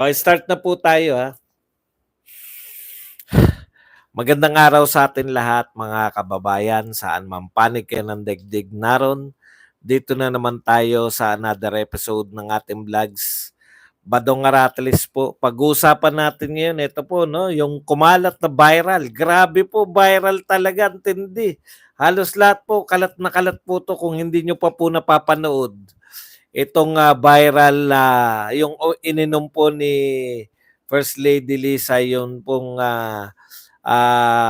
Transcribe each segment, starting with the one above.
Okay, start na po tayo ha. Magandang araw sa atin lahat mga kababayan, saan man panig kayo ng daigdig naron. Dito na naman tayo sa another episode ng ating vlogs. Badong Aratilis po. Pag-uusapan natin ngayon, ito po, no, yung kumalat na viral. Grabe po, viral talaga, ang tindi. Halos lahat po, kalat na kalat po to kung hindi nyo pa po napapanood. Itong viral, yung ininom po ni First Lady Lisa, yung pong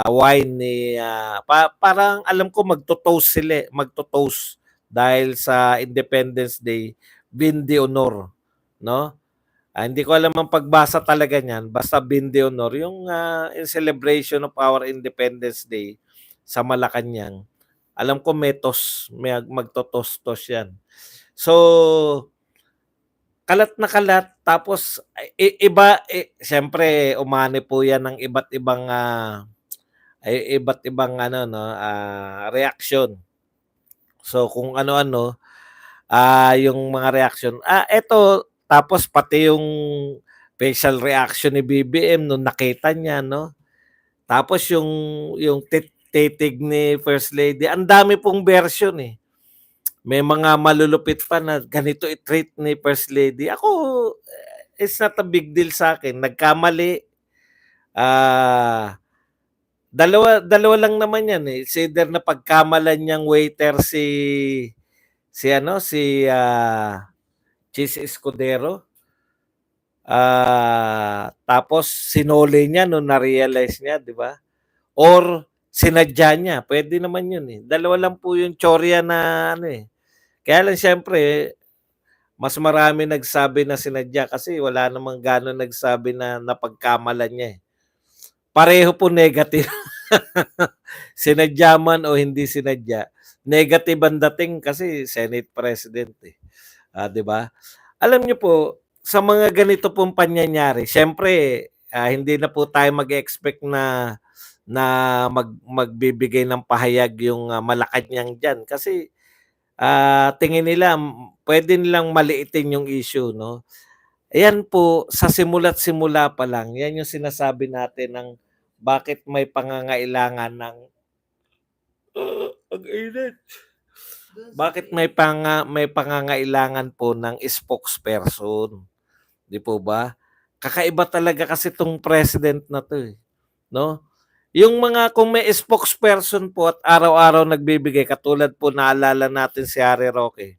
wine ni parang alam ko magto-toast sila, magto-toast dahil sa Independence Day, Vin de Honor, no? Hindi ko alam ang pagbasa talaga niyan, basta Vin de Honor, yung in celebration of our Independence Day sa Malacanang. Alam ko may magto-toast-toast yan. So, kalat na kalat tapos iba siyempre umani po yan ng iba't ibang ano no reaksyon. So kung ano-ano yung mga reaksyon. Eto tapos pati yung facial reaction ni BBM nung nakita niya no. Tapos yung titig ni First Lady, ang dami pong version eh. May mga malulupit pa na ganito i-treat ni First Lady. Ako, it's not a big deal sa akin. Nagkamali. Ah, dalawa lang naman 'yan eh. It's either na pagkamalan niyang waiter si Cheese Escudero. Tapos sinole niya nung na-realize niya, 'di ba? Or sinadya niya. Pwede naman 'yun eh. Dalawa lang po yung tsorya na ano eh. Kaya lang siyempre, mas marami nagsabi na sinadya kasi wala namang gano'n nagsabi na napagkamalan niya eh. Pareho po negative. Sinadya man o hindi sinadya, negative ang dating kasi Senate President eh. 'Di ba? Alam niyo po, sa mga ganito pong pangyayari, siyempre hindi na po tayo mag-expect na magbibigay ng pahayag yung Malacanang diyan kasi tingin nila pwede nilang maliitin yung issue 'no. Ayan po, sa simula't simula pa lang, yan yung sinasabi natin ng bakit may pangangailangan ng ang init. Bakit may pangangailangan po ng spokesperson, 'di po ba? Kakaiba talaga kasi 'tong president na 'to, eh, 'no? Yung mga kung may spokesperson po at araw-araw nagbibigay katulad po naalala natin si Harry Roque.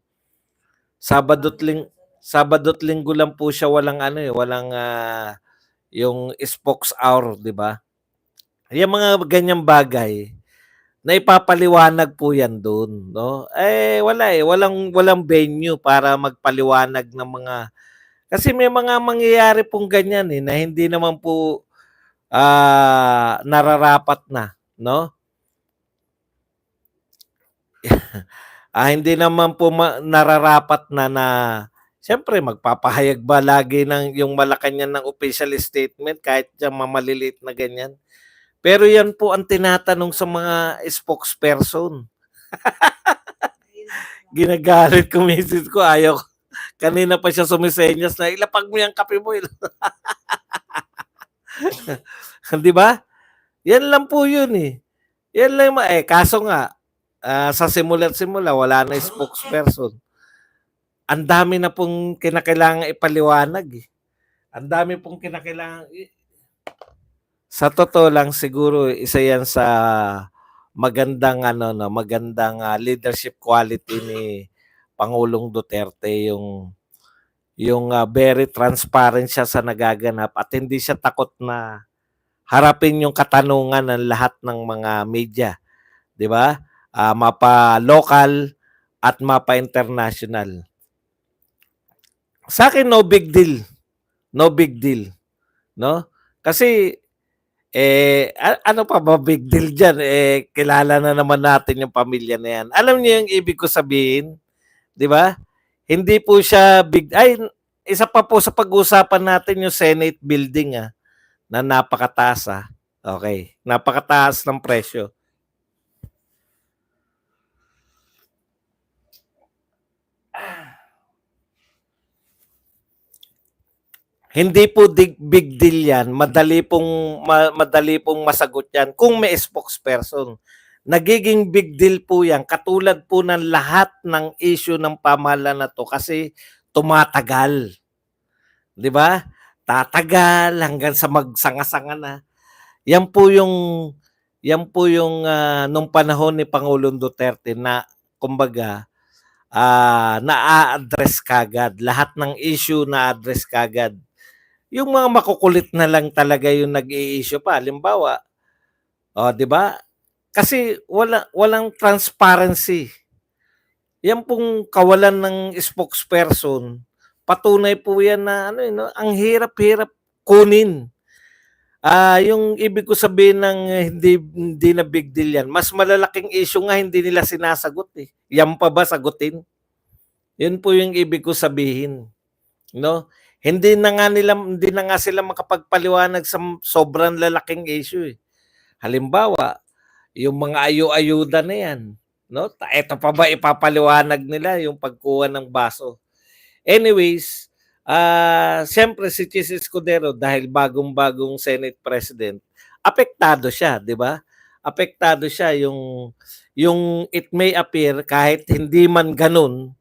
Sabado't ling Sabado't Linggo lang po siya walang ano, eh, walang yung spokes hour, 'di ba? Yung mga ganyang bagay, naipapaliwanag po 'yan do'n, 'no? Wala, eh, walang venue para magpaliwanag ng mga kasi may mga mangyayari pong ganyan, eh, na hindi naman po, nararapat na, 'no? Hindi naman po nararapat na siyempre magpapahayag ba lagi ng yung Malacanang ng official statement kahit yang maliliit na ganyan. Pero yan po ang tinatanong sa mga spokesperson. Ginagalit ko misis ko, ayaw ko. Kanina pa siya sumisenyas na, ilapag mo yung kape mo. 'Di ba? Yan lang po yun eh. Yan lang, kaso nga, sa simula't simula, wala na spokesperson. Ang dami na pong kinakailangan ipaliwanag eh. Ang dami pong kinakailangan. Sa totoo lang siguro isa yan sa magandang ano no, magandang leadership quality ni Pangulong Duterte yung very transparent siya sa nagaganap at hindi siya takot na harapin yung katanungan ng lahat ng mga media, 'di ba? Mapa local at mapa international. Sa akin no big deal. No big deal, no? Kasi ano pa ba big deal diyan, kilala na naman natin yung pamilya na yan. Alam niyo yung ibig ko sabihin, 'di ba? Hindi po siya isa pa po sa pag-uusapan natin yung Senate building, na napakataas, Okey, napakataas ng presyo. Hindi po big deal 'yan, madali pong masagot 'yan kung may spokesperson. Nagiging big deal po 'yan katulad po ng lahat ng issue ng pamahalaan na 'to kasi tumatagal, 'di ba? Tatagal hanggang sa magsanga-sanga na. 'Yan po yung 'yan po yung nung panahon ni Pangulong Duterte na kumbaga, naa-address kaagad, lahat ng issue na-address kaagad. Yung mga makukulit na lang talaga yung nag-i-issue pa. Halimbawa, 'di ba? Kasi walang transparency. Yan pong kawalan ng spokesperson, patunay po yan na ano, eh, 'no, ang hirap-hirap kunin. Yung ibig ko sabihin ng hindi hindi na big deal yan, mas malalaking issue nga hindi nila sinasagot, eh. Yan pa ba sagutin? Yun po yung ibig ko sabihin, 'no? Hindi na nga sila makapagpaliwanag sa sobrang lalaking issue, eh. Halimbawa, yung mga ayu-ayuda na 'yan, 'no? Eto pa ba ipapaliwanag nila yung pagkuha ng baso. Anyways, siyempre si Chis Escudero dahil bagong-bagong Senate President, apektado siya, 'di ba? Apektado siya yung it may appear kahit hindi man gano'n,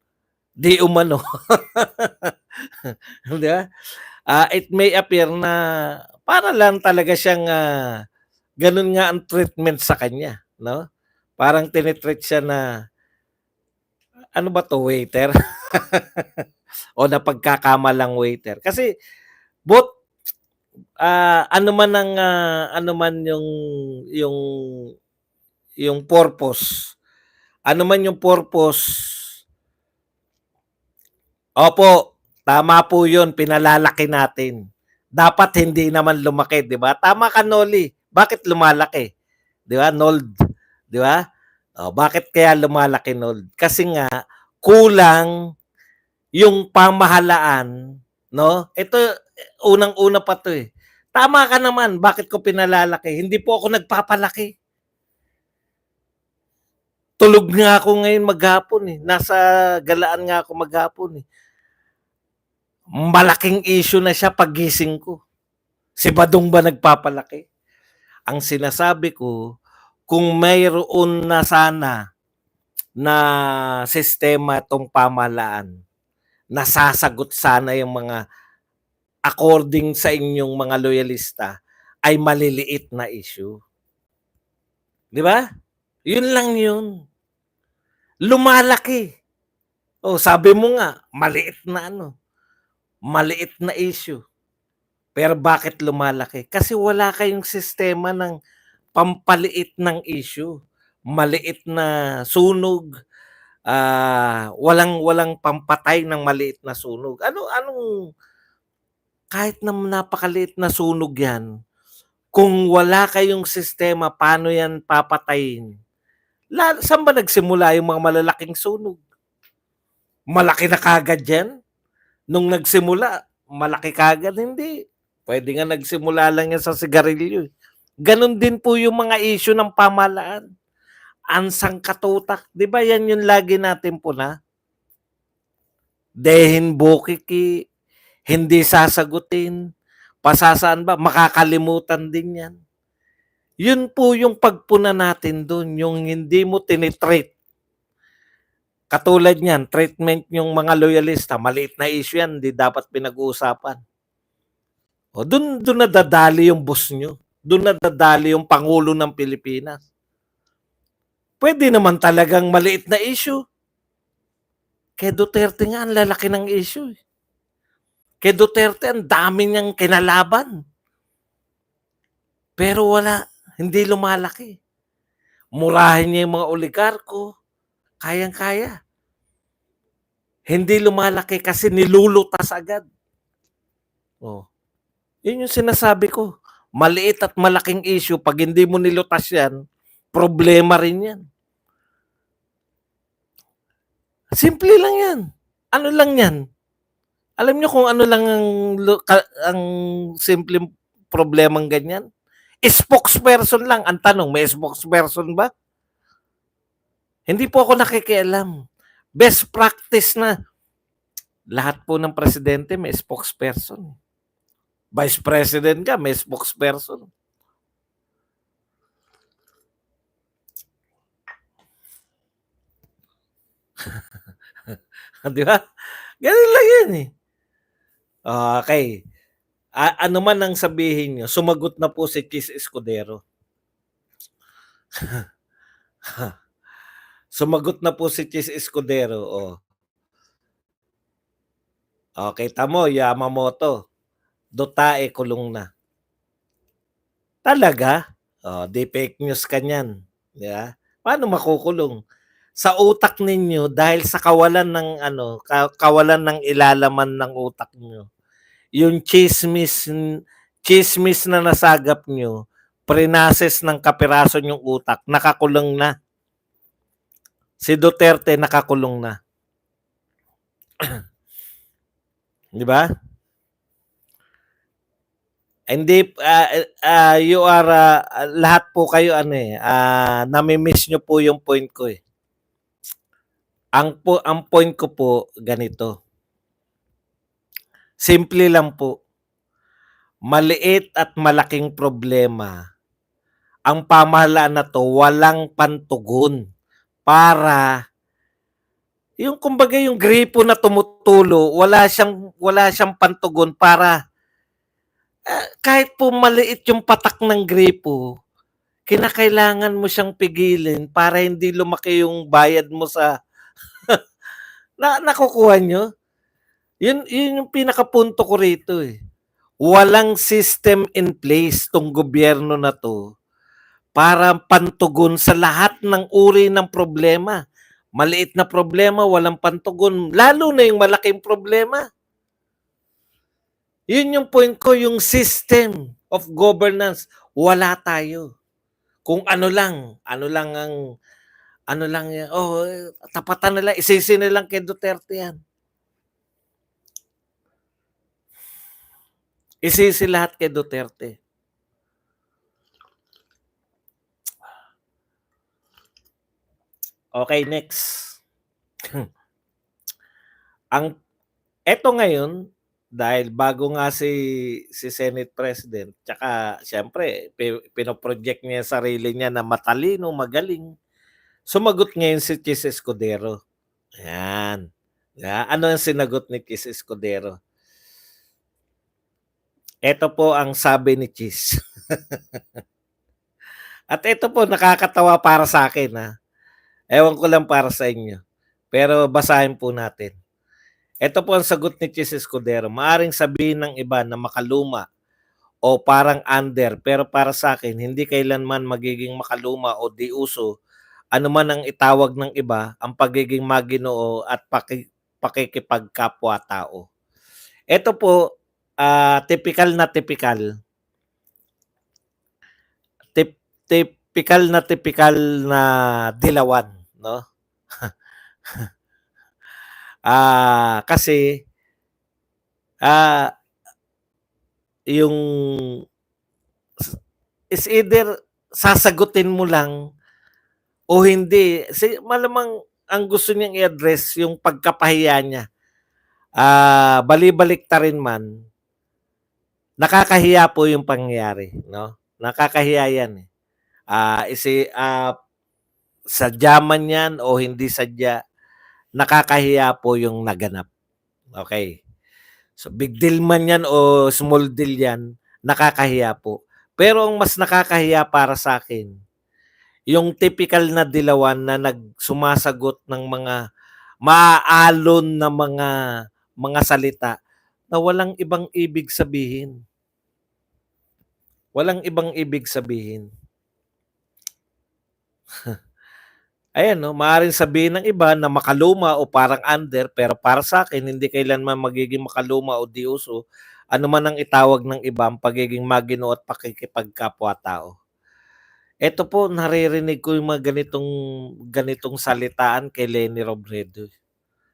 di umano, 'di ba? It may appear na para lang talaga siyang, gano'n nga ang treatment sa kanya, 'no? Parang tini-treat siya na, ano ba 'to, waiter? O napagkakamalang waiter. Kasi both, ano man yung yung purpose, ano man yung purpose, opo, tama po yun, pinalalaki natin. Dapat hindi naman lumaki, 'di ba? Tama ka, Noli. Bakit lumalaki? 'Di ba, Nold? 'Di ba? Bakit kaya lumalaki, Nold? Kasi nga kulang yung pamahalaan, 'no? Ito unang-una pa 'to, eh. Tama ka naman, bakit ko pinalalaki? Hindi po ako nagpapalaki. Tulog nga ako ngayon maghapon, eh. Nasa galaan nga ako maghapon, eh. Malaking issue na siya paggising ko. Si Badong ba nagpapalaki? Ang sinasabi ko, kung mayroon na sana na sistema 'tong pamahalaan, nasasagot sana yung mga according sa inyong mga loyalista ay maliliit na issue. 'Di ba? Yun lang yun. Lumalaki. Sabi mo nga, maliit na issue. Pero bakit lumalaki? Kasi wala kayong sistema ng pampaliit ng issue. Maliit na sunog, walang pampatay ng maliit na sunog. Anong kahit na napakaliit na sunog 'yan, kung wala kayong sistema paano 'yan papatayin? Saan ba nagsimula yung mga malalaking sunog? Malaki na kaagad 'yan? Nung nagsimula, malaki kaagad? Hindi. Puwede nga nagsimula lang 'yan sa sigarilyo, eh. Gano'n din po yung mga issue ng pamahalaan. Ang sangkatutak, 'di ba 'yan yung lagi nating puna? Dehen bukiki, hindi sasagutin, pasasaan ba, makakalimutan din 'yan. Yun po yung pagpuna natin dun, yung hindi mo tinitreat. Katulad niyan, treatment yung mga loyalista, maliit na issue yan, hindi dapat pinag-uusapan. Dun nadadali yung boss nyo. Dun nadadali yung Pangulo ng Pilipinas. Pwede naman talagang maliit na issue. Kay Duterte nga, ang lalaki ng issue. Kay Duterte, ang dami niyang kinalaban. Pero wala, hindi lumalaki. Murahin niya yung mga oligarko, kayang-kaya. Hindi lumalaki kasi nilulutas agad. Yun yung sinasabi ko. Maliit at malaking issue, pag hindi mo nilutas yan, problema rin yan. Simple lang yan. Ano lang yan? Alam niyo kung ano lang ang simpleng problemang ganyan? Spokesperson lang. Ang tanong, may spokesperson ba? Hindi po ako nakikialam. Best practice na. Lahat po ng presidente may spokesperson. Vice President ka, may spokesperson. Di ba? Ganun lang yan eh. Okay. Ano man ang sabihin nyo, sumagot na po si Chis Escudero. Sumagot na po si Chis Escudero. Oh. Okay, tamo, Yamamoto. Dotae kulong na. Talaga? Di fake news ka niyan. Di ba? Paano makukulong? Sa utak ninyo dahil sa kawalan ng kawalan ng ilalaman ng utak niyo. Yung chismis na nasagap nyo, prinases ng kapiraso yung utak, nakakulong na. Si Duterte nakakulong na. Di ba? Hindi you are lahat po kayo nami-miss nyo po yung point ko eh. Ang point ko po ganito. Simple lang po. Maliit at malaking problema. Ang pamahalaan na to walang pantugon para yung kumbaga yung gripo na tumutulo, wala siyang pantugon para kahit po maliit yung patak ng gripo, kinakailangan mo siyang pigilin para hindi lumaki yung bayad mo sa nakukuha nyo. Yun yung pinakapunto ko rito eh. Walang system in place tong gobyerno na to para pantugon sa lahat ng uri ng problema. Maliit na problema, walang pantugon. Lalo na yung malaking problema. Yun yung point ko, yung system of governance. Wala tayo. Kung ano lang yan. Tapatan nila, isisi nilang kay Duterte yan. Isisi lahat kay Duterte. Okay, next. Eto ngayon, dahil bago nga si Senate President, tsaka siyempre, pinoproject niya yung sarili niya na matalino, magaling. Sumagot ngayon si Chis Escudero. Ayan. Ano ang sinagot ni Chis Escudero? Ito po ang sabi ni Chis. At ito po, nakakatawa para sa akin. Ha? Ewan ko lang para sa inyo. Pero basahin po natin. Ito po ang sagot ni Chis Escudero. Maaring sabihin ng iba na makaluma o parang under, pero para sa akin, hindi kailanman magiging makaluma o di uso. Ano man ang itawag ng iba, ang pagiging maginoo at pakikipagkapwa-tao. Ito po, typical na dilawan, no? Kasi yung is either sasagutin mo lang o hindi. Malamang ang gusto niyang i-address yung pagkapahiya niya. Balibalik ta rin man, nakakahiya po yung pangyayari, no? Nakakahiya yan eh. Sadya man yan o hindi sadya, nakakahiya po yung naganap. Okay. So big deal man yan o small deal yan, nakakahiya po. Pero ang mas nakakahiya para sa akin, yung typical na dilawan na nagsumasagot ng mga maaalon na mga salita na walang ibang ibig sabihin. Walang ibang ibig sabihin. Ayan, no, maaaring sabihin ng iba na makaluma o parang under, pero para sa akin, hindi kailanman magiging makaluma o di uso. Ano man ang itawag ng iba, ang pagiging maginoo at pakikipagkapwa-tao. Ito po, naririnig ko yung mga ganitong salitaan kay Leni Robredo.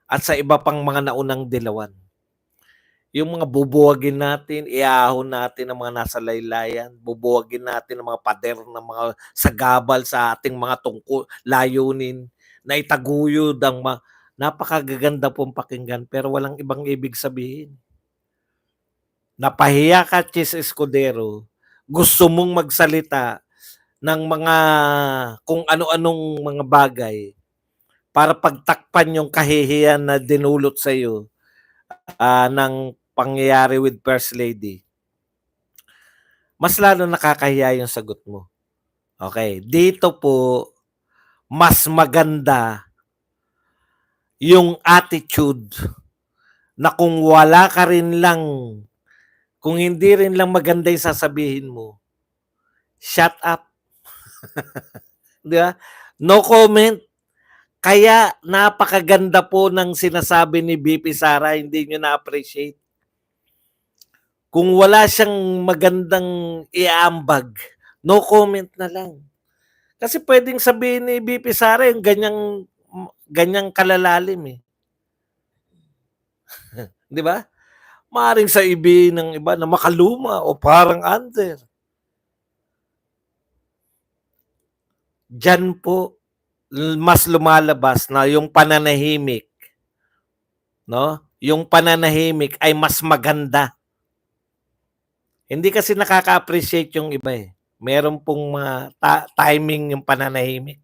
At sa iba pang mga naunang dilawan. Yung mga bubuwagin natin, iahon natin ang mga nasa laylayan, bubuwagin natin ang mga pader ng mga sagabal sa ating mga layunin, na itaguyod ang napakagaganda pong pakinggan pero walang ibang ibig sabihin. napahiya ka, Chis Escudero, gusto mong magsalita ng mga kung ano-anong mga bagay para pagtakpan yung kahihiyan na dinulot sa iyo ng pangyayari with First Lady, mas lalo nakakahiya yung sagot mo. Okay, dito po mas maganda yung attitude na kung wala ka rin lang, kung hindi rin lang maganda yung sasabihin mo, shut up. Di ba? No comment. Kaya napakaganda po ng sinasabi ni BP Sara, hindi nyo na-appreciate. Kung wala siyang magandang iambag, no comment na lang. Kasi pwedeng sabihin ni BP Sara yung ganyang kalalalim eh. Di ba? Maaring sa ibi ng iba na makaluma o parang under. Diyan po mas lumalabas na yung pananahimik, no? Yung pananahimik ay mas maganda. Hindi kasi nakaka-appreciate yung iba eh. Meron pong timing yung pananahimik.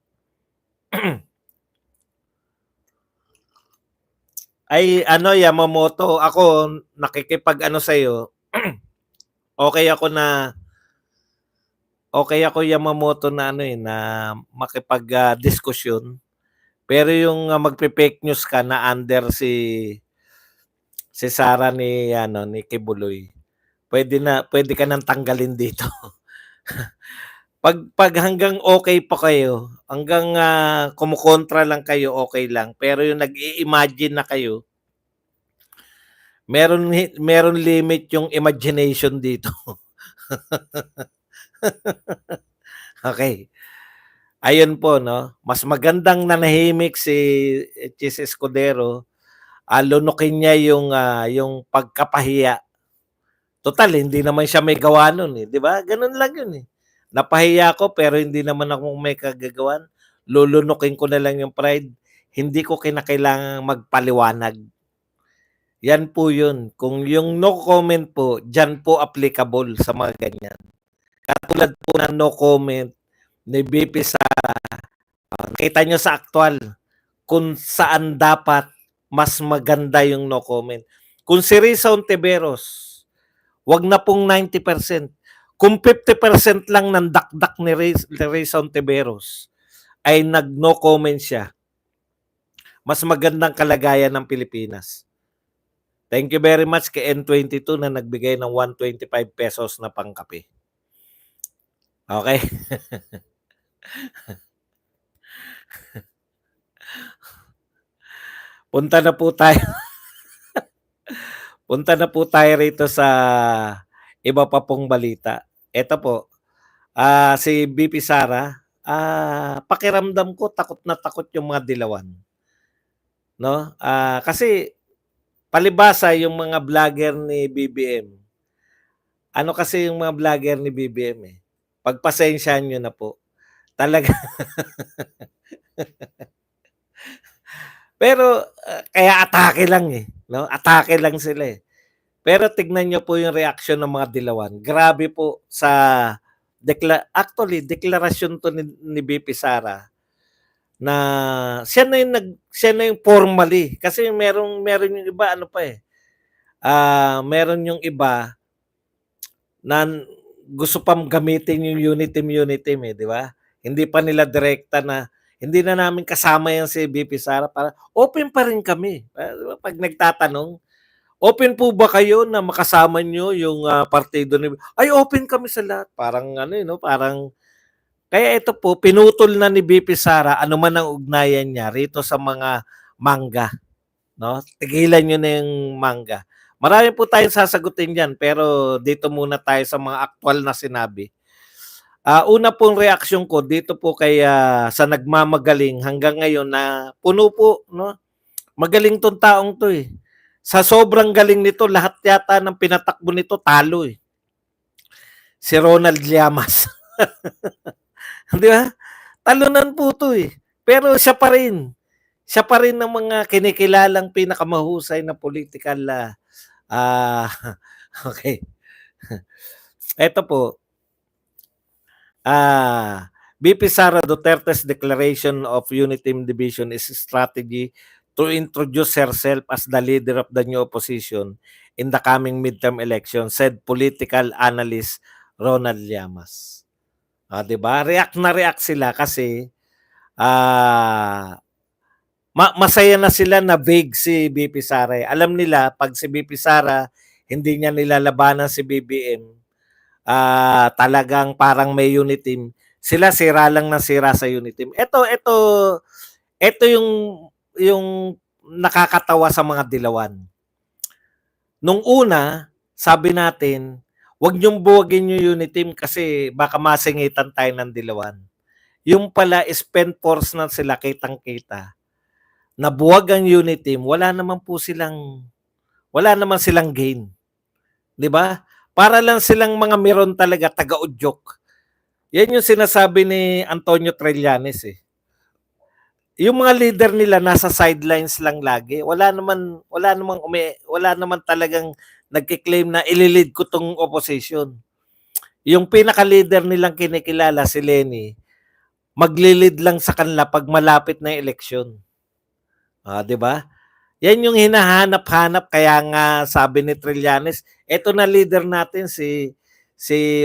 Ay ano, Yamamoto, ako nakikipag-ano sa'yo, okay ako Yamamoto na ano eh, na makipag-diskusyon. Pero yung magpe-fake news ka na under si Sara ni Kibuloy, pwede ka nang tanggalin dito. pag hanggang okay pa kayo, hanggang kumukontra lang kayo, okay lang. Pero yung nag-i-imagine na kayo, meron limit yung imagination dito. Okay. Ayun po, no? Mas magandang nanahimik si Chis Escudero, lunukin niya yung pagkapahiya. Total, hindi naman siya may gawa nun eh. Di ba? Ganun lang yun eh. Napahiya ko pero hindi naman ako may kagagawan. Lulunukin ko na lang yung pride. Hindi ko kinakailangang magpaliwanag. Yan po yun. Kung yung no comment po, dyan po applicable sa mga ganyan. Katulad po ng no comment ni BP Sara, nakita nyo sa aktual kung saan dapat mas maganda yung no comment. Kung si Risa Ontiveros, wag na pong 90%. Kung 50% lang ng dakdak ni Risa Ontiveros ay nag-no comment siya, mas magandang kalagayan ng Pilipinas. Thank you very much kay N22 na nagbigay ng 125 pesos na pangkape. Okay? Punta na po tayo. Punta na po tayo rito sa iba pa pong balita. Ito po, si BP Sara, pakiramdam ko takot na takot yung mga dilawan. No? Kasi palibasa yung mga vlogger ni BBM. Ano kasi yung mga vlogger ni BBM eh. Pagpasensyahan nyo na po. Talaga. Pero kaya atake lang eh, no? Atake lang sila eh. Pero tignan niyo po yung reaction ng mga dilawan. Grabe po sa deklarasyon to ni BP Sara na siya na yung formally kasi meron yung iba ano pa eh. Meron yung iba na gusto pang gamitin yung unity eh, di ba? Hindi pa nila direkta na hindi na namin kasama yan si BP Sara para open pa rin kami. Pag nagtatanong, open po ba kayo na makasama nyo yung partido ni ay open kami sa lahat. Parang ano no, parang kaya ito po pinutol na ni BP Sara ano man ang ugnayan niya rito sa mga mangga, no? Tigilan niyo na yung mangga. Marami po tayong sasagutin diyan pero dito muna tayo sa mga aktual na sinabi. Una pong reaksyon ko dito po kay sa nagmamagaling hanggang ngayon na puno po, no? Magaling tong taong to eh. Sa sobrang galing nito, lahat yata ng pinatakbo nito talo eh. Si Ronald Llamas. Di ba? Talunan po to eh. Pero siya pa rin. Siya pa rin ng mga kinikilalang pinakamahusay na political Okay. Eto po, VP Sara Duterte's declaration of unity in division is a strategy to introduce herself as the leader of the new opposition in the coming midterm election, said political analyst Ronald Llamas. 'Di ba? React na react sila kasi masaya na sila na vague si BP Sara. Alam nila pag si BP Sara hindi niya nilalabanan si BBM, talagang parang may unit team. Sila sira lang na sira sa unit team. Ito yung nakakatawa sa mga dilawan. Nung una, sabi natin, wag niyong buwagin yung unit team kasi baka masingitan tayo ng dilawan. Yung pala, spend force na sila kitang-kita. Nabuwag ang unit team, wala naman silang gain. 'Di ba? Para lang silang mga meron talaga taga-udyok. Yan yung sinasabi ni Antonio Trillanes eh. Yung mga leader nila nasa sidelines lang lagi. Wala naman talagang nagki-claim na ililid ko tong opposition. Yung pinaka-leader nilang kinikilala si Lenny, maglilid lang sa kanila pag malapit na yung eleksyon. 'Di ba? Yan yung hinahanap-hanap kaya nga sabi ni Trillanes, eto na leader natin si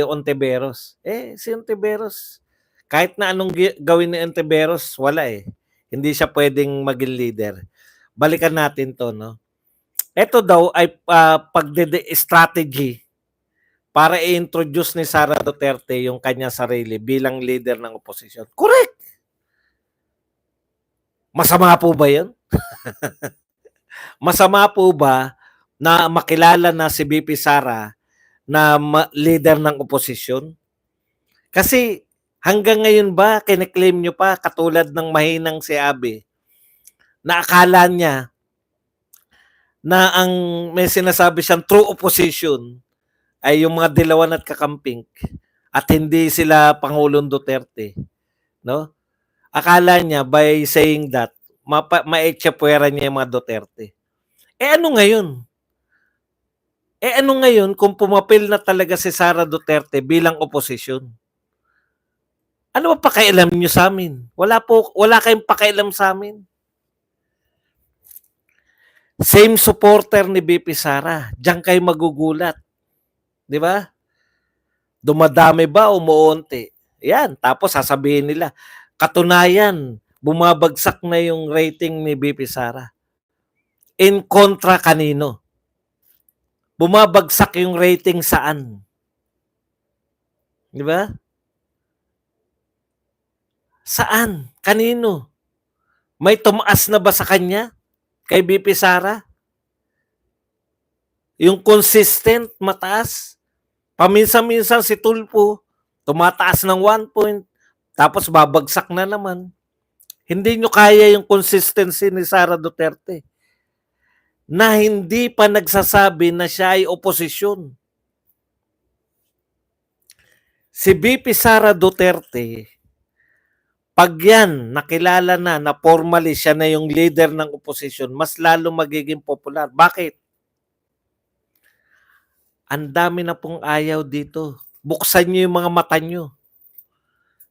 Ontiveros. Si Ontiveros, kahit na anong gawin ni Ontiveros, wala eh. Hindi siya pwedeng maging leader. Balikan natin to, no? Ito daw ay strategy para i-introduce ni Sara Duterte yung kanya sarili bilang leader ng oposisyon. Correct! Masama po ba yun? Masama po ba na makilala na si BP Sara na leader ng oposisyon? Kasi hanggang ngayon ba kine-claim nyo pa katulad ng mahinang si Abe na akala niya na ang may sinasabi siyang true opposition ay yung mga dilawan at kakamping at hindi sila Pangulong Duterte, no? Akala niya by saying that maetsapwera niya yung mga Duterte. Ano ngayon kung pumapil na talaga si Sara Duterte bilang oposisyon? Ano ba pakialam niyo sa amin? Wala kayong pakialam sa amin. Same supporter ni BP Sara. Diyan kayo magugulat. 'Di ba? Dumadami ba o umuunti? Yan, tapos sasabihin nila, katunayan, bumabagsak na yung rating ni BP Sara. In kontra kanino? Bumabagsak yung rating saan? 'Di ba? Saan? Kanino? May tumaas na ba sa kanya? Kay BP Sara? Yung consistent, mataas? Paminsan-minsan si Tulfo, tumataas ng 1 point, tapos babagsak na naman. Hindi nyo kaya yung consistency ni Sara Duterte na hindi pa nagsasabi na siya ay oposisyon. Si BP Sara Duterte, pag yan nakilala na formally siya na yung leader ng oposisyon, mas lalo magiging popular. Bakit? Ang dami na pong ayaw dito. Buksan niyo yung mga mata niyo.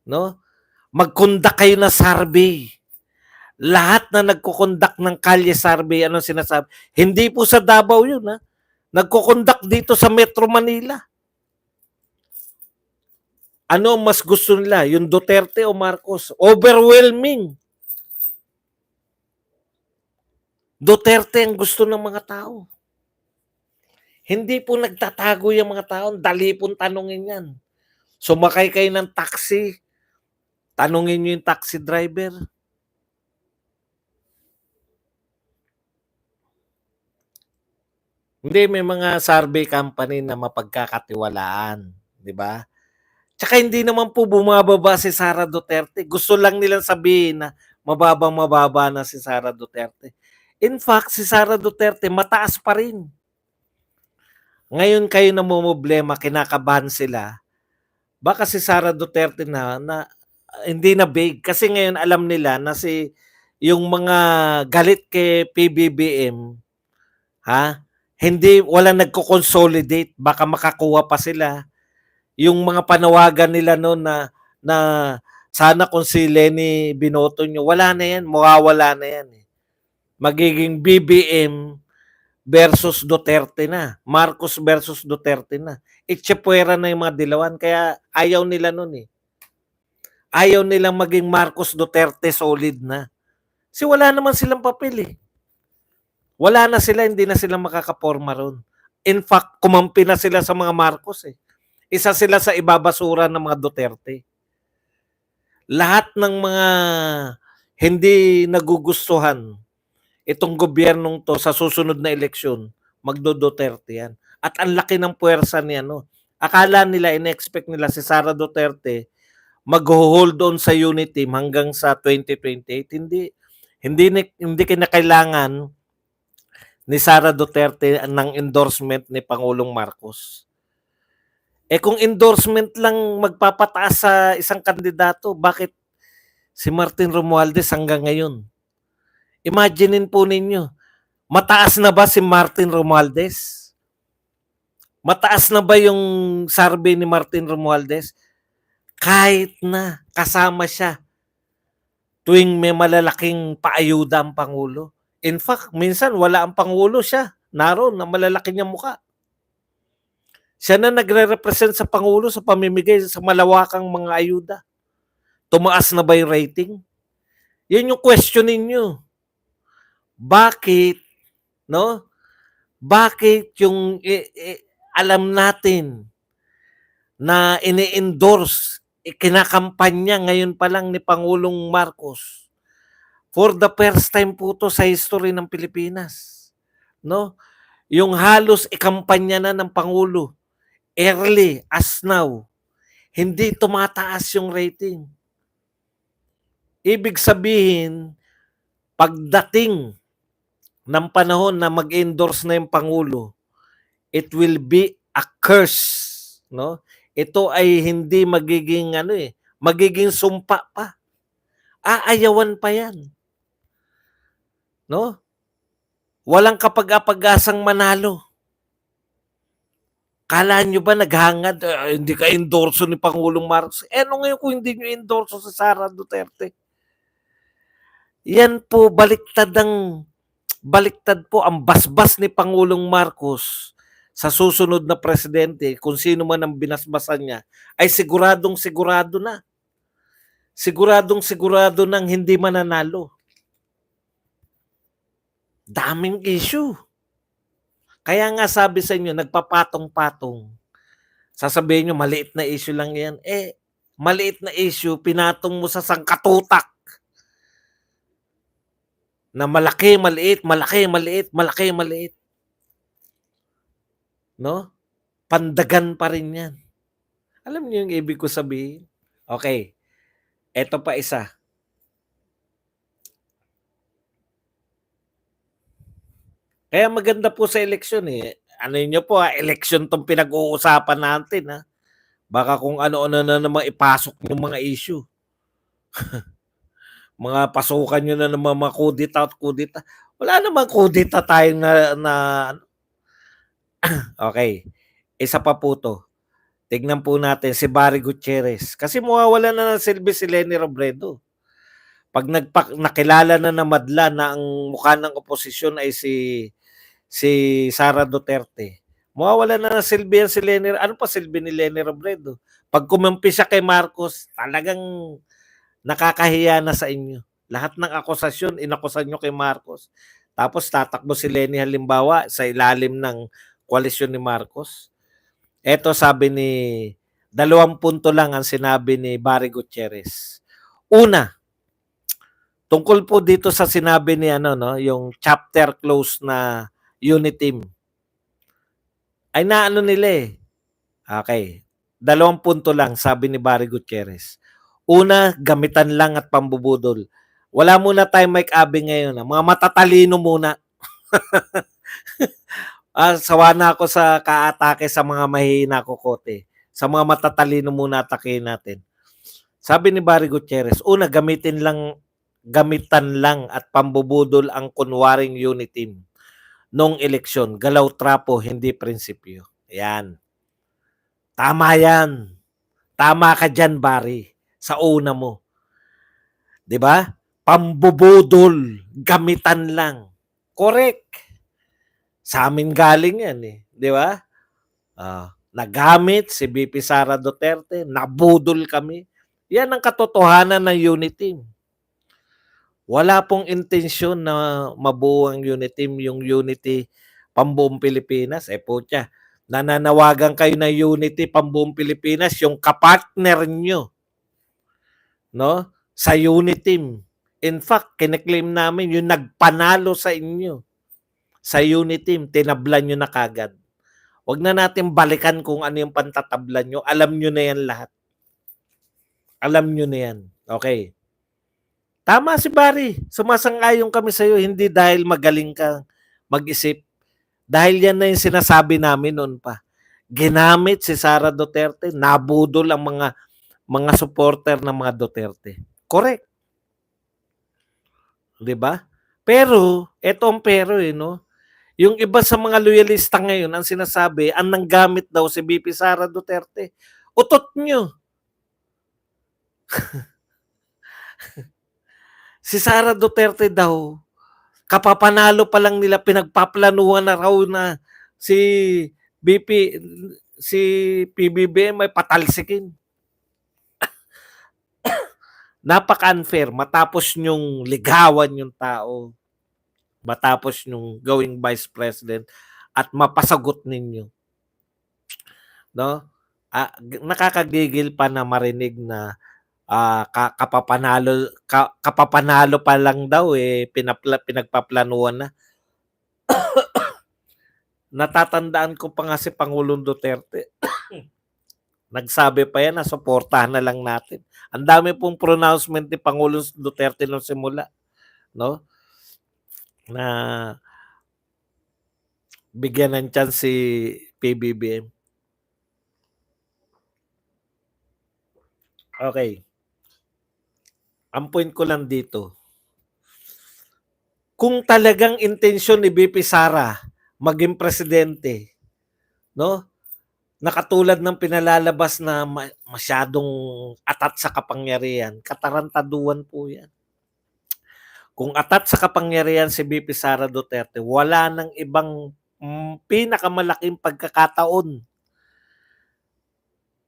No? Mag-conduct kayo na survey. Lahat na nagko-conduct ng kalye survey, anong sinasabi? Hindi po sa Davao yun, ha? Nagko-conduct dito sa Metro Manila. Ano mas gusto nila? Yung Duterte o Marcos? Overwhelming. Duterte ang gusto ng mga tao. Hindi po nagtatago yung mga tao. Dali pong tanungin yan. Sumakay kayo ng taxi. Tanungin nyo yung taxi driver. Hindi, may mga survey company na mapagkakatiwalaan. Di ba? Tsaka hindi naman po bumababa si Sara Duterte. Gusto lang nilang sabihin na mababang-mababa na si Sara Duterte. In fact, si Sara Duterte mataas pa rin. Ngayon kayo namumblema, kinakabahan sila. Baka si Sara Duterte na hindi na big. Kasi ngayon alam nila na yung mga galit kay PBBM, ha? Hindi, walang nagko-consolidate, baka makakuha pa sila. Yung mga panawagan nila noon na sana kung si Lenny binoto nyo, wala na yan, mawawala na yan. Magiging BBM versus Duterte na. Marcos versus Duterte na. Itchepuera na yung mga dilawan. Kaya ayaw nila nun eh. Ayaw nilang maging Marcos Duterte solid na. Kasi wala naman silang papel eh. Wala na sila, hindi na sila makakaporma ron. In fact, kumampi na sila sa mga Marcos eh. Isa sila sa ibabasura ng mga Duterte. Lahat ng mga hindi nagugustuhan itong gobyernong to sa susunod na eleksyon, magdo-Duterte yan. At ang laki ng puwersa niya, no? Akala nila, in-expect nila si Sara Duterte mag-hold on sa unity hanggang sa 2028. Hindi kinakailangan ni Sara Duterte ng endorsement ni Pangulong Marcos. Eh kung endorsement lang magpapataas sa isang kandidato, bakit si Martin Romualdez hanggang ngayon? Imaginein po ninyo, mataas na ba si Martin Romualdez? Mataas na ba yung survey ni Martin Romualdez? Kahit na kasama siya tuwing may malalaking paayuda ang Pangulo. In fact, minsan wala ang Pangulo siya. Naroon na malalaki niyang muka. Siya na nagre-represent sa Pangulo sa pamimigay sa malawakang mga ayuda. Tumaas na ba yung rating? Yun yung question ninyo. Bakit, no? Bakit yung alam natin na ini-endorse, kinakampanya ngayon pa lang ni Pangulong Marcos. For the first time po to sa history ng Pilipinas. No? Yung halos ikampanya na ng Pangulo, early as now, hindi tumataas yung rating. Ibig sabihin, pagdating ng panahon na mag-endorse na yung Pangulo, it will be a curse. No? Ito ay hindi magiging magiging sumpa pa. Aayawan pa yan. No? Walang kapag-apagasang manalo. Kala nyo ba naghangad? Hindi ka endorso ni Pangulong Marcos. Ano ngayon kung hindi nyo endorso si Sara Duterte? Yan po, baliktad po ang basbas ni Pangulong Marcos sa susunod na presidente, kung sino man ang binasbasan niya, ay siguradong sigurado na. Siguradong sigurado nang hindi mananalo. Daming issue. Kaya nga sabi sa inyo, nagpapatong-patong. Sasabihin nyo, maliit na issue lang yan. Maliit na issue, pinatong mo sa sangkatutak. Na malaki, maliit, malaki, maliit, malaki, maliit. No? Pandagan pa rin yan. Alam niyo yung ibig ko sabihin? Okay. Eto pa isa. Kaya maganda po sa eleksyon eh. Ano niyo po eleksyon tong pinag-uusapan natin ha. Baka kung ano-ano na naman ipasok yung mga issue. Mga pasukan nyo na naman mga kudita at kudita. Wala namang kudita tayong na okay. Isa pa po to. Tignan po natin si Barry Gutierrez. Kasi mawawala na ng silbi si Leni Robredo. Pag nakilala na madla na ang mukha ng oposisyon ay si Sara Duterte, mawawala na ng silbi yan si Leni. Ano pa silbi ni Leni Robredo? Pag kumampi siya kay Marcos, talagang nakakahiya na sa inyo. Lahat ng akusasyon, inakusan nyo kay Marcos. Tapos tatakbo si Leni halimbawa sa ilalim ng koalisyon ni Marcos. Eto sabi ni, 2 punto lang ang sinabi ni Barry Gutierrez. Una, tungkol po dito sa sinabi ni yung chapter close na Uniteam. Ay naano nila eh. Okay. 2 punto lang sabi ni Barry Gutierrez. Una, gamitan lang at pambubudol. Wala muna tayong Mike Abing ngayon. Mga matatalino muna. Sawa na ako sa kaatake sa mga mahihina kokote. Sa mga matatalino muna atakein natin. Sabi ni Barry Gutierrez, una, gamitan lang at pambubudol ang kunwaring Uniteam. nung eleksyon. Galaw trapo, hindi prinsipyo. Yan. Tama yan. Tama ka dyan, Barry. Sa una mo. 'Di ba? Pambubudol, gamitan lang. Correct. Sa amin galing yan eh. 'Di ba? Nagamit si VP Sara Duterte, nabudol kami. Yan ang katotohanan ng unity. Wala pong intensyon na mabuo ang unity, yung unity pambuong Pilipinas. Putya, nananawagan kayo na unity pambuong Pilipinas, yung kapartner nyo, no? Sa unity. In fact, kiniklaim namin yung nagpanalo sa inyo. Sa unity, tinablan nyo na kagad. Huwag na natin balikan kung ano yung pantatablan nyo. Alam nyo na yan lahat. Alam nyo na yan. Okay. Tama si Barry. Sumasang-ayon kami sa iyo, hindi dahil magaling ka mag-isip. Dahil yan na yung sinasabi namin noon pa. Ginamit si Sara Duterte, nabudol ang mga supporter ng mga Duterte. Correct. 'Di ba? Pero, eto ang pero no? Yung iba sa mga loyalista ngayon, ang sinasabi, ang nanggamit daw si VP Sara Duterte. Utot nyo. Si Sara Duterte daw, kapapanalo pa lang nila, pinagpaplanuhan na raw na si BP, si PBBM may patalsikin. Napaka-unfair matapos nyong ligawan yung tao, matapos nyong gawing vice president at mapasagot ninyo. No? Nakakagigil pa na marinig na kapapanalo pa lang daw pinagpaplanuhan na. Natatandaan ko pa nga si Pangulong Duterte. Nagsabi pa yan na suportahan na lang natin. Ang dami pong pronouncement ni Pangulong Duterte nung simula, no? Na bigyan ng chance si PBBM. Okay. Ang point ko lang dito, kung talagang intensyon ni BP Sara maging presidente, no? Nakatulad ng pinalalabas na masyadong atat sa kapangyarihan, katarantaduan po yan. Kung atat sa kapangyarihan si BP Sara Duterte, wala nang ibang pinakamalaking pagkakataon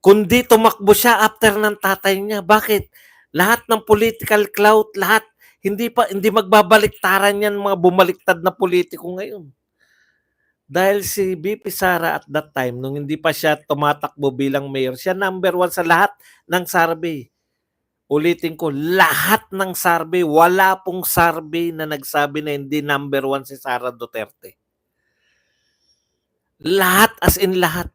kundi tumakbo siya after ng tatay niya. Bakit? Lahat ng political clout, lahat, hindi magbabaliktaran yan mga bumaliktad na politiko ngayon. Dahil si BP Sara at that time, nung hindi pa siya tumatakbo bilang mayor, siya number 1 sa lahat ng survey. Ulitin ko, lahat ng survey, wala pong survey na nagsabi na hindi number 1 si Sara Duterte. Lahat, as in lahat.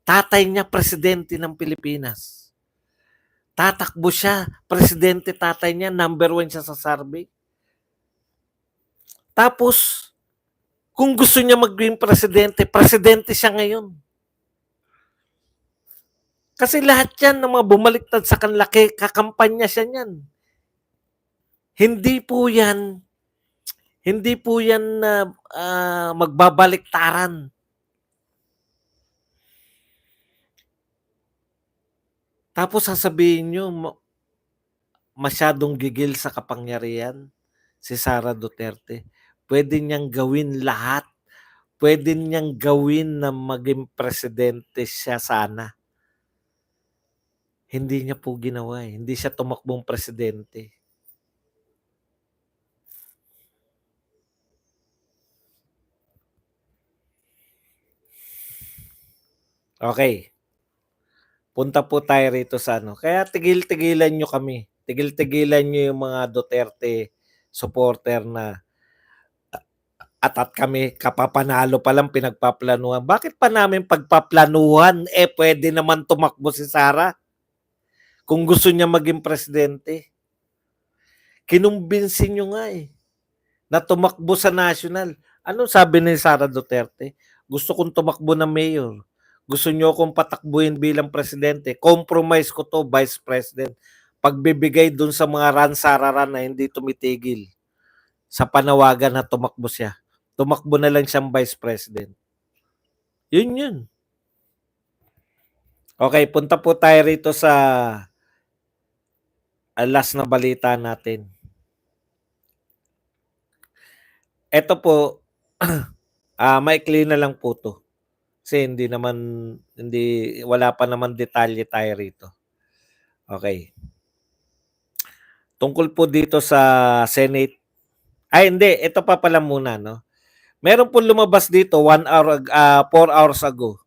Tatay niya, presidente ng Pilipinas. Tatakbo siya, presidente tatay niya, number 1 siya sa survey. Tapos, kung gusto niya maging presidente, presidente siya ngayon. Kasi lahat yan ng mga bumaliktad sa kanila, kakampanya siya niyan. Hindi po yan na magbabaliktaran. Tapos sasabihin nyo, masyadong gigil sa kapangyarihan si Sara Duterte. Pwede niyang gawin lahat. Pwede niyang gawin na maging presidente siya sana. Hindi niya po ginawa. Hindi siya tumakbong presidente. Okay. Punta po tayo rito sa ano. Kaya tigil-tigilan nyo kami. Tigil-tigilan nyo yung mga Duterte supporter na atat kami, kapapanalo pa lang pinagpaplanuhan. Bakit pa namin pagpaplanuhan? Pwede naman tumakbo si Sara kung gusto niya maging presidente. Kinumbinsin nyo nga na tumakbo sa national. Ano sabi ni Sara Duterte? Gusto kong tumakbo na mayor. Gusto nyo akong patakbuhin bilang presidente. Compromise ko to, vice president. Pagbibigay dun sa mga ransararan na hindi tumitigil sa panawagan na tumakbo siya. tumakbo na lang siyang Vice President. Yun. Okay, punta po tayo rito sa last na balita natin. Ito po, maikli na lang po 'to. Kasi wala pa naman detalye tayo rito. Okay. Tungkol po dito sa Senate. Ay hindi, ito pa pala muna, no? Meron po lumabas dito 4 hours ago.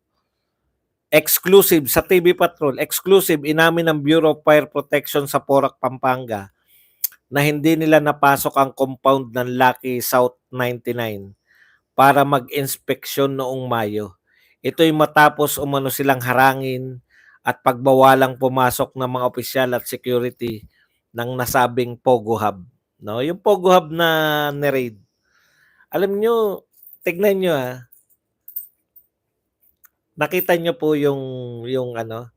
Exclusive sa TV Patrol, exclusive inamin ng Bureau of Fire Protection sa Porac, Pampanga na hindi nila napasok ang compound ng Lucky South 99 para mag-inspeksyon noong Mayo. Ito'y matapos umano silang harangin at pagbawalang pumasok ng mga opisyal at security ng nasabing Pogo Hub. No? Yung Pogo Hub na ni-raid. Alam nyo, tignan nyo nakita nyo po yung ano,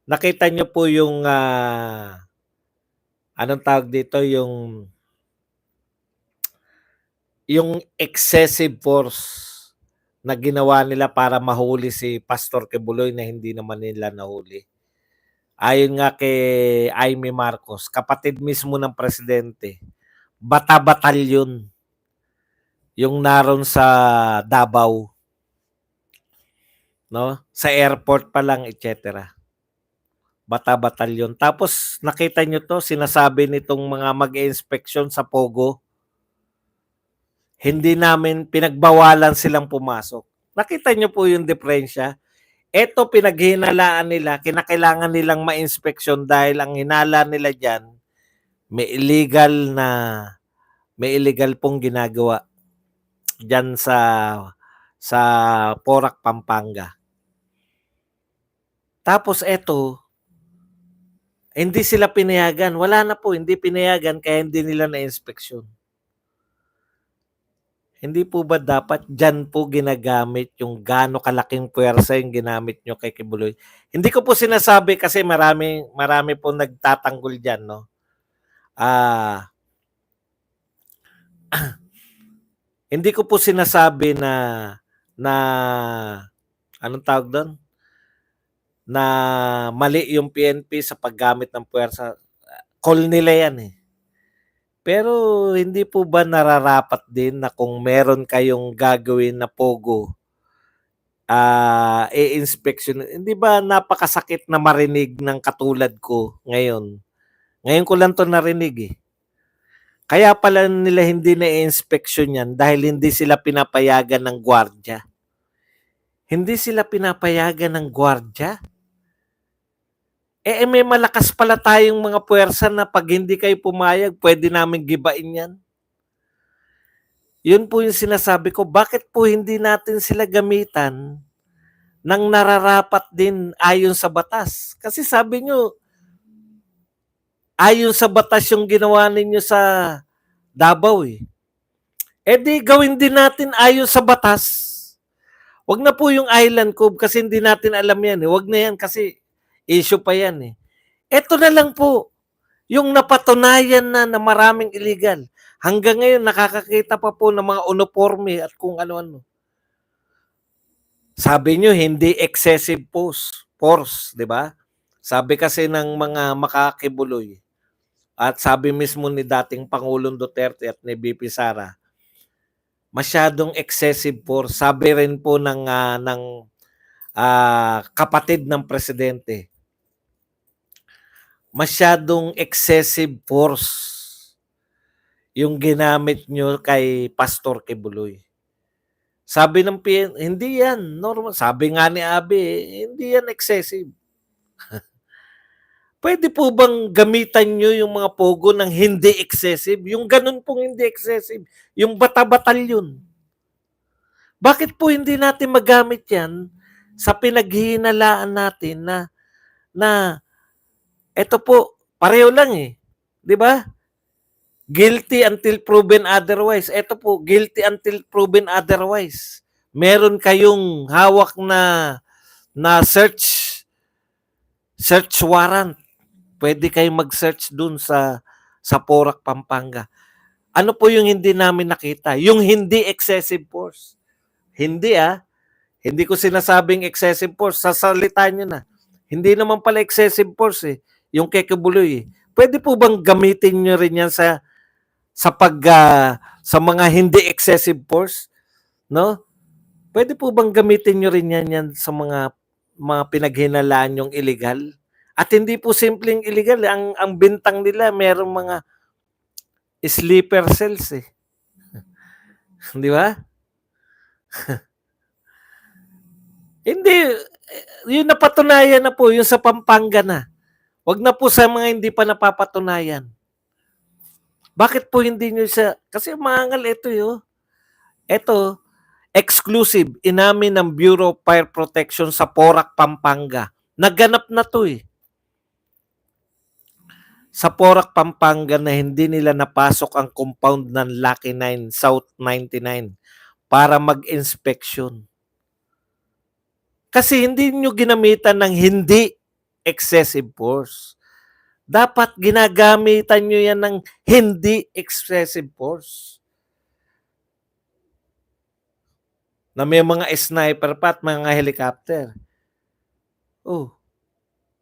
nakita nyo po yung anong tawag dito, yung excessive force na ginawa nila para mahuli si Pastor Quebuloy na hindi naman nila nahuli. Ayon nga kay Aimee Marcos, kapatid mismo ng presidente, bata-batalyon yung naroon sa Davao, no? Sa airport pa lang, etc. Bata-batalyon. Tapos nakita nyo to, sinasabi nitong mga mag-inspeksyon sa Pogo, hindi namin pinagbawalan silang pumasok. Nakita nyo po yung diferensya. Ito pinaghinalaan nila, kinakailangan nilang ma-inspeksyon dahil ang hinala nila dyan, may illegal pong ginagawa dyan sa Porac, Pampanga. Tapos eto, hindi sila pinayagan. Wala na po, hindi pinayagan kaya hindi nila na-inspeksyon. Hindi po ba dapat dyan po ginagamit yung gaano kalaking puwersa yung ginamit nyo kay Quebuloy? Hindi ko po sinasabi kasi marami po nagtatanggol dyan, no? Hindi ko po sinasabi na anong tawag doon? Na mali yung PNP sa paggamit ng puwersa. Call nila yan eh. Pero hindi po ba nararapat din na kung meron kayong gagawin na pogo, i-inspection, hindi ba napakasakit na marinig ng katulad ko ngayon? Ngayon ko lang to narinig eh. Kaya pala nila hindi na-inspeksyon yan dahil hindi sila pinapayagan ng gwardya. Hindi sila pinapayagan ng gwardya? May malakas pala tayong mga puwersa na pag hindi kayo pumayag, pwede namin gibain yan. Yun po yung sinasabi ko, bakit po hindi natin sila gamitan ng nararapat din ayon sa batas? Kasi sabi nyo, ayon sa batas yung ginawa ninyo sa Davao eh. Di gawin din natin ayon sa batas. Wag na po yung Island Cove kasi hindi natin alam yan eh. Wag na yan kasi issue pa yan eh. Ito na lang po, yung napatunayan na maraming illegal. Hanggang ngayon, nakakakita pa po ng mga uniforme at kung ano-ano. Sabi nyo, hindi excessive force, di ba? Sabi kasi ng mga makakibuloy, at sabi mismo ni dating Pangulong Duterte at ni VP Sara, masyadong excessive force. Sabi rin po ng kapatid ng presidente, masyadong excessive force yung ginamit nyo kay Pastor Quebuloy. Sabi ng PN, hindi yan normal. Sabi nga ni Abi, hindi yan excessive. Pwede po bang gamitan nyo yung mga pogo ng hindi excessive? Yung ganun pong hindi excessive. Yung bata-batalyon. Bakit po hindi natin magamit yan sa pinaghihinalaan natin na eto po, pareho lang eh. Di ba? Guilty until proven otherwise. Eto po, guilty until proven otherwise. Meron kayong hawak na search warrant. Pwede kayong mag-search dun sa Porac, Pampanga. Ano po yung hindi namin nakita? Yung hindi excessive force. Hindi Hindi ko sinasabing excessive force. Sa salita nyo na. Hindi naman pala excessive force yung Kekabuloy Pwede po bang gamitin nyo rin yan sa mga hindi excessive force? No? Pwede po bang gamitin nyo rin yan sa mga pinaghinalaan yung illegal? At hindi po simpleng illegal. Ang bintang nila, merong mga sleeper cells Di ba? Hindi. Yun napatunayan na po. Yung sa Pampanga na. Wag na po sa mga hindi pa napapatunayan. Bakit po hindi nyo siya? Kasi maangal ito yun. Ito, exclusive. Inamin ng Bureau of Fire Protection sa Porac, Pampanga. Naganap na to Sa Porac, Pampanga na hindi nila napasok ang compound ng Lucky 9, South 99 para mag-inspection. Kasi hindi nyo ginamitan ng hindi excessive force. Dapat ginagamitan nyo yan ng hindi excessive force. Na may mga sniper pa at mga helicopter. Oh,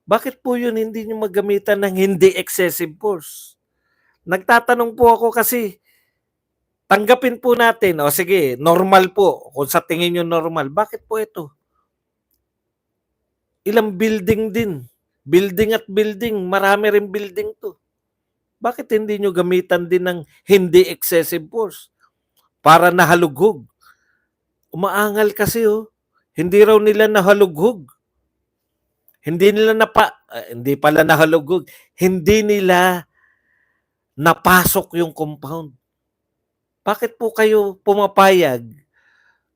bakit po yun hindi nyo magamitan ng hindi excessive force? Nagtatanong po ako kasi tanggapin po natin, o sige, normal po. Kung sa tingin nyo normal, bakit po ito? Ilang building din. Building at building. Marami rin building to. Bakit hindi nyo gamitan din ng hindi excessive force? Para nahalughog. Umaangal kasi Hindi raw nila nahalughog. Hindi pala nahalughog. Hindi nila napasok yung compound. Bakit po kayo pumapayag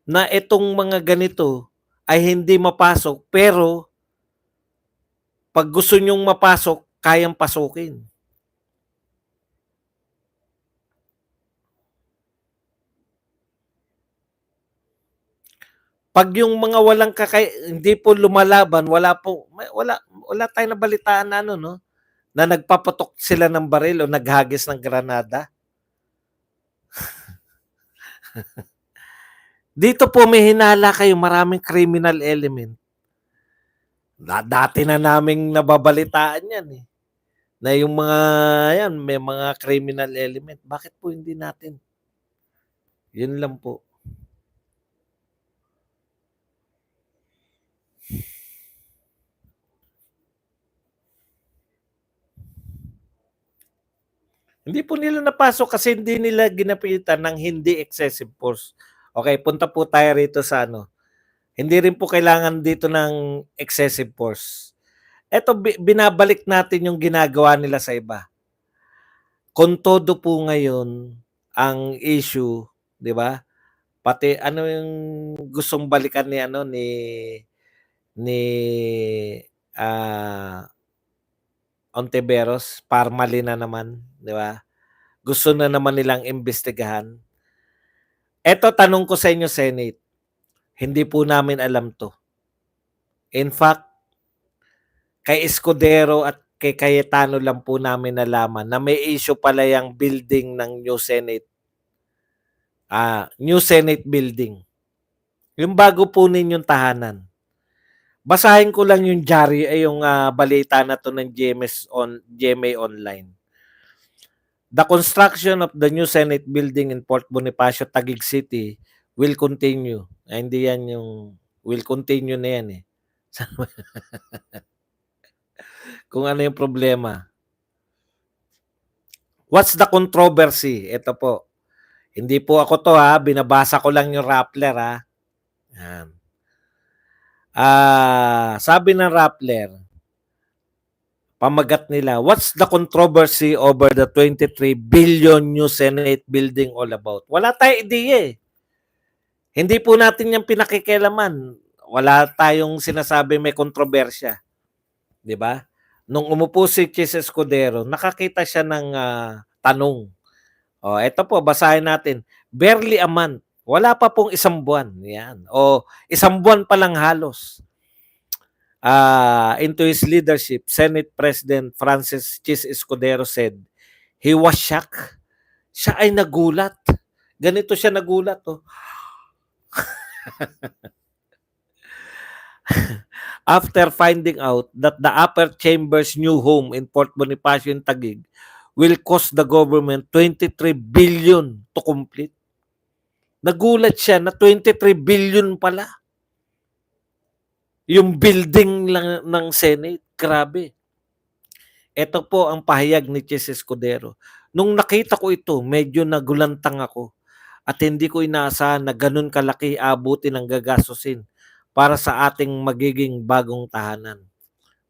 na itong mga ganito ay hindi mapasok pero pag gusto nyong mapasok, kayang pasukin? Pag yung mga hindi po lumalaban, wala tayong nabalitaan na no? Na nagpapatok sila ng baril o naghagis ng granada. Dito po may hinala kayo, maraming criminal element. Dati na naming nababalitaan yan Na yung mga yan, may mga criminal element. Bakit po hindi natin? Yun lang po. Hindi po nila napasok kasi hindi nila ginapitan ng hindi excessive force. Okay, punta po tayo rito sa Hindi rin po kailangan dito ng excessive force. Ito, binabalik natin yung ginagawa nila sa iba. Kung todo po ngayon ang issue, di ba? Pati yung gustong balikan ni Ontiveros, Parmali na naman, di ba? Gusto na naman nilang imbestigahan. Eto, tanong ko sa inyo, Senate. Hindi po namin alam to. In fact, kay Escudero at kay Cayetano lang po namin nalaman na may issue pala yung building ng New Senate. New Senate building. Yung bago po ninyong tahanan. Basahin ko lang yung yung balita na to ng GMA Online. The construction of the new Senate building in Port Bonifacio, Taguig City will continue. Hindi yan yung will continue na yan Kung ano yung problema. What's the controversy? Ito po. Hindi po ako to binabasa ko lang yung Rappler Yan. Sabi ng Rappler, pamagat nila, what's the controversy over the 23 billion new Senate building all about? Wala tayong ideya Hindi po natin yung pinakikialaman. Wala tayong sinasabi may kontrobersya. Di ba? Nung umupo si Chis Escudero, nakakita siya ng tanong. Ito po, basahin natin. Barely a month. Wala pa pong isang buwan. Yan. Isang buwan pa lang halos. Into his leadership, Senate President Francis Chis Escudero said he was shocked. siya ay nagulat. Ganito siya nagulat, oh. After finding out that the upper chamber's new home in Port Bonifacio in Taguig will cost the government 23 billion to complete. Nagulat siya na 23 billion pala yung building lang ng Senate. Grabe. Ito po ang pahayag ni Chis Escudero. Nung nakita ko ito, medyo nagulantang ako at hindi ko inaasahan na ganun kalaki abutin ang gagastusin para sa ating magiging bagong tahanan.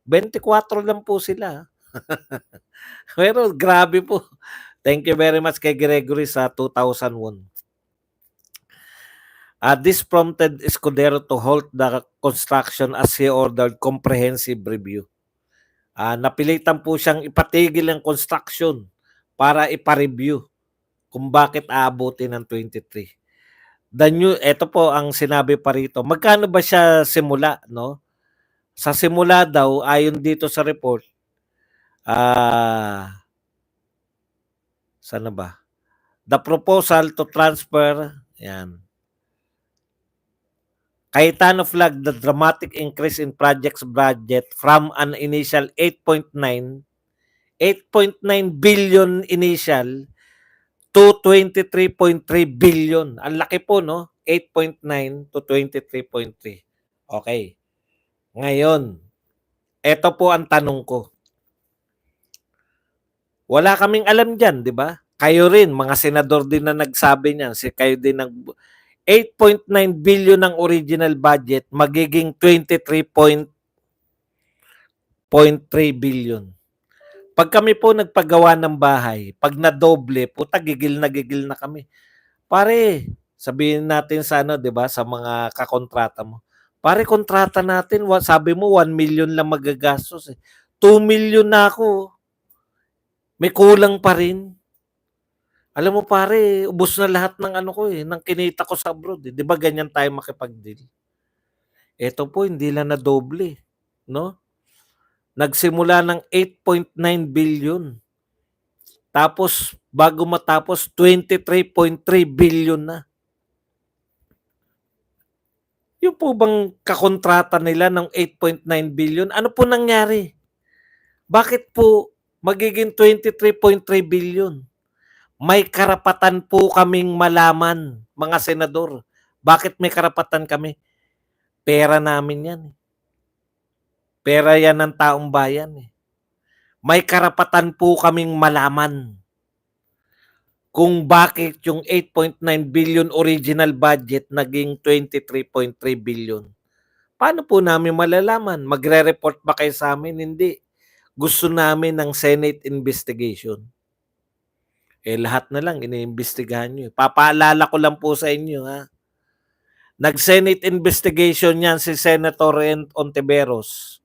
24 lang po sila. Pero grabe po. Thank you very much kay Gregory sa 2001. This prompted Escudero to halt the construction as he ordered comprehensive review. Napilitan po siyang ipatigil ang construction para ipa-review kung bakit aabutin ng 23. Ito po ang sinabi pa rito. Magkano ba siya simula, no? Sa simula daw, ayon dito sa report, sana ba? The proposal to transfer, yan. Cayetano flagged the dramatic increase in project's budget from an initial 8.9 billion initial to 23.3 billion. Ang laki po, no? 8.9 to 23.3. Okay. Ngayon, ito po ang tanong ko. Wala kaming alam dyan, di ba? Kayo rin, mga senador din na nagsabi niyan. Kayo din 8.9 billion ang original budget, magiging 23.3 billion. Pag kami po nagpagawa ng bahay, pag nadoble po, gigil na kami. Pare, sabihin natin sa di ba, sa mga kakontrata mo. Pare, kontrata natin, sabi mo 1 million lang magagastos. 2 million na ako. May kulang pa rin. Alam mo pare, ubos na lahat ng ng kinita ko sa abroad. Di ba ganyan tayo makipag-deal? Ito po, hindi lang na doble. No? Nagsimula ng 8.9 billion. Tapos, bago matapos, 23.3 billion na. Yung po bang kakontrata nila ng 8.9 billion, ano po nangyari? Bakit po magiging 23.3 billion? May karapatan po kaming malaman, mga senador. Bakit may karapatan kami? Pera namin yan. Pera yan ng taong bayan. May karapatan po kaming malaman kung bakit yung 8.9 billion original budget naging 23.3 billion. Paano po namin malalaman? Magre-report ba kayo sa amin? Hindi. Gusto namin ng Senate investigation. Lahat na lang iniimbestigahan nyo. Papaalala ko lang po sa inyo, ha? Nag-Senate investigation yan si Senator Ontiveros.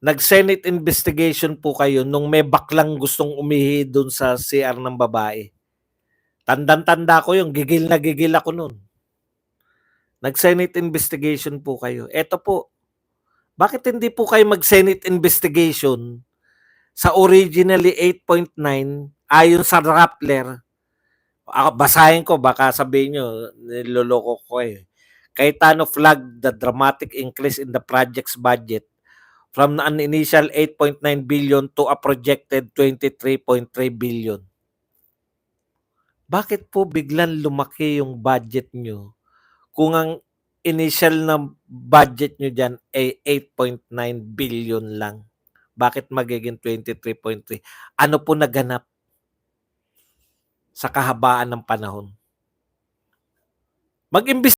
Nag-Senate investigation po kayo nung may baklang gustong umihi doon sa CR ng babae. Tandang-tanda ko yung gigil na gigil ako noon. Nag-Senate investigation po kayo. Eto po, bakit hindi po kayo mag-Senate investigation sa originally 8.9 ayon sa Rappler? Basahin ko, baka sabihin nyo, niloloko ko eh. Cayetano flagged the dramatic increase in the project's budget from an initial 8.9 billion to a projected 23.3 billion. Bakit po biglang lumaki yung budget nyo kung ang initial na budget nyo dyan ay 8.9 billion lang? Bakit magiging 23.3? Ano po naganap sa kahabaan ng panahon? Mag-imbestiga